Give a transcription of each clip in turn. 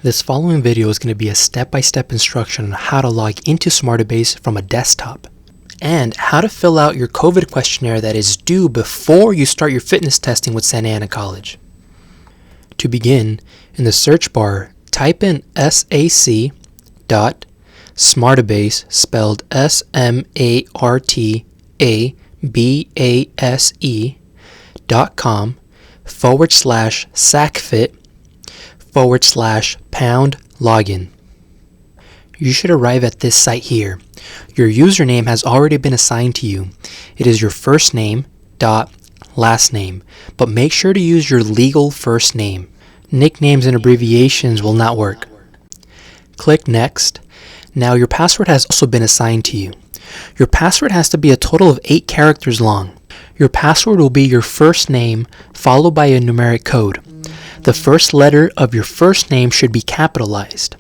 This following video is going to be a step-by-step instruction on how to log into Smartabase from a desktop and how to fill out your COVID questionnaire that is due before you start your fitness testing with Santa Ana College. To begin, in the search bar, type in sac.smartabase, spelled SmartaBase.com/sacfit/pound-login. You should arrive at this site here. Your username has already been assigned to you. It is your first name dot last name, but make sure to use your legal first name. Nicknames and abbreviations will not work. Click Next. Now your password has also been assigned to you. Your password has to be a total of 8 characters long. Your password will be your first name followed by a numeric code. The first letter of your first name should be capitalized.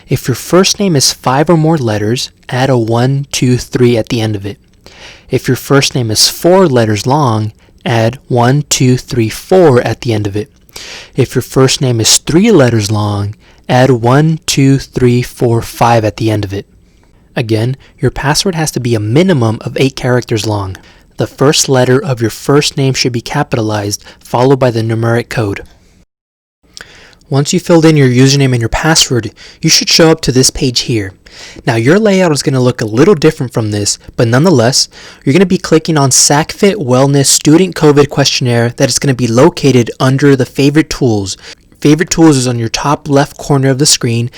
If your first name is 5 or more letters, add a 1, 2, 3 at the end of it. If your first name is 4 letters long, add 1, 2, 3, 4 at the end of it. If your first name is 3 letters long, add 1, 2, 3, 4, 5 at the end of it. Again, your password has to be a minimum of 8 characters long. The first letter of your first name should be capitalized, followed by the numeric code. Once you filled in your username and your password, you should show up to this page here. Now your layout is going to look a little different from this, but nonetheless, you're going to be clicking on SacFit Wellness Student COVID Questionnaire that is going to be located under the Favorite Tools. Favorite Tools is on your top left corner of the screen,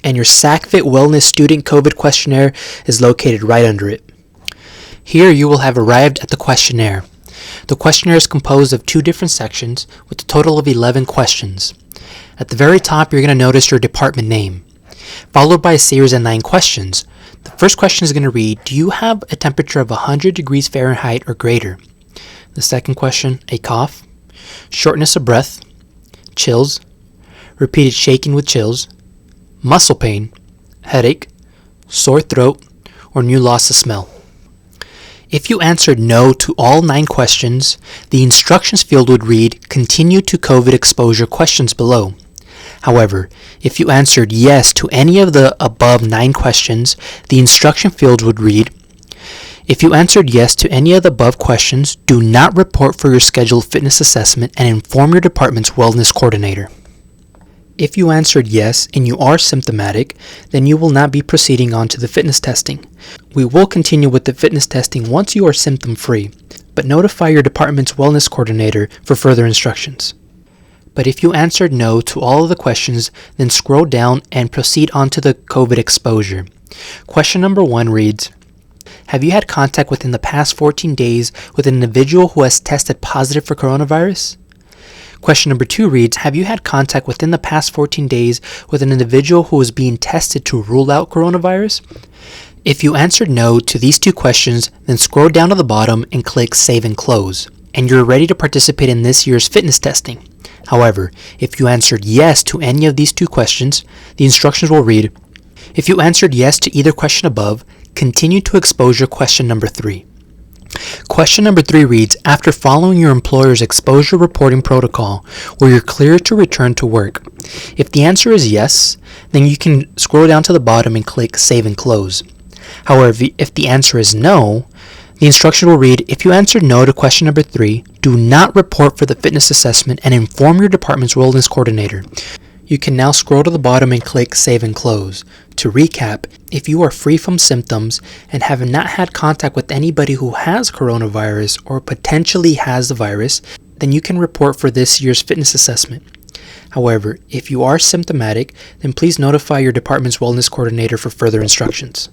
and your SacFit Wellness Student COVID Questionnaire is located right under it. Here you will have arrived at the questionnaire. The questionnaire is composed of 2 different sections with a total of 11 questions. At the very top, you're going to notice your department name, followed by a series of 9 questions. The first question is going to read, do you have a temperature of 100 degrees Fahrenheit or greater? The second question, a cough, shortness of breath, chills, repeated shaking with chills, muscle pain, headache, sore throat, or new loss of smell. If you answered no to all 9 questions, the instructions field would read, continue to COVID exposure questions below. However, if you answered yes to any of the above 9 questions, the instruction field would read, if you answered yes to any of the above questions, do not report for your scheduled fitness assessment and inform your department's wellness coordinator. If you answered yes and you are symptomatic, then you will not be proceeding on to the fitness testing. We will continue with the fitness testing once you are symptom-free, but notify your department's wellness coordinator for further instructions. But if you answered no to all of the questions, then scroll down and proceed on to the COVID exposure. Question number 1 reads, have you had contact within the past 14 days with an individual who has tested positive for coronavirus? Question number 2 reads, have you had contact within the past 14 days with an individual who is being tested to rule out coronavirus? If you answered no to these 2 questions, then scroll down to the bottom and click Save and Close, and you're ready to participate in this year's fitness testing. However, if you answered yes to any of these 2 questions, the instructions will read, if you answered yes to either question above, continue to exposure question number 3. Question number 3 reads, after following your employer's exposure reporting protocol, were you cleared to return to work? If the answer is yes, then you can scroll down to the bottom and click Save and Close. However, if the answer is no, the instruction will read, if you answered no to question number 3, do not report for the fitness assessment and inform your department's wellness coordinator. You can now scroll to the bottom and click Save and Close. To recap, if you are free from symptoms and have not had contact with anybody who has coronavirus or potentially has the virus, then you can report for this year's fitness assessment. However, if you are symptomatic, then please notify your department's wellness coordinator for further instructions.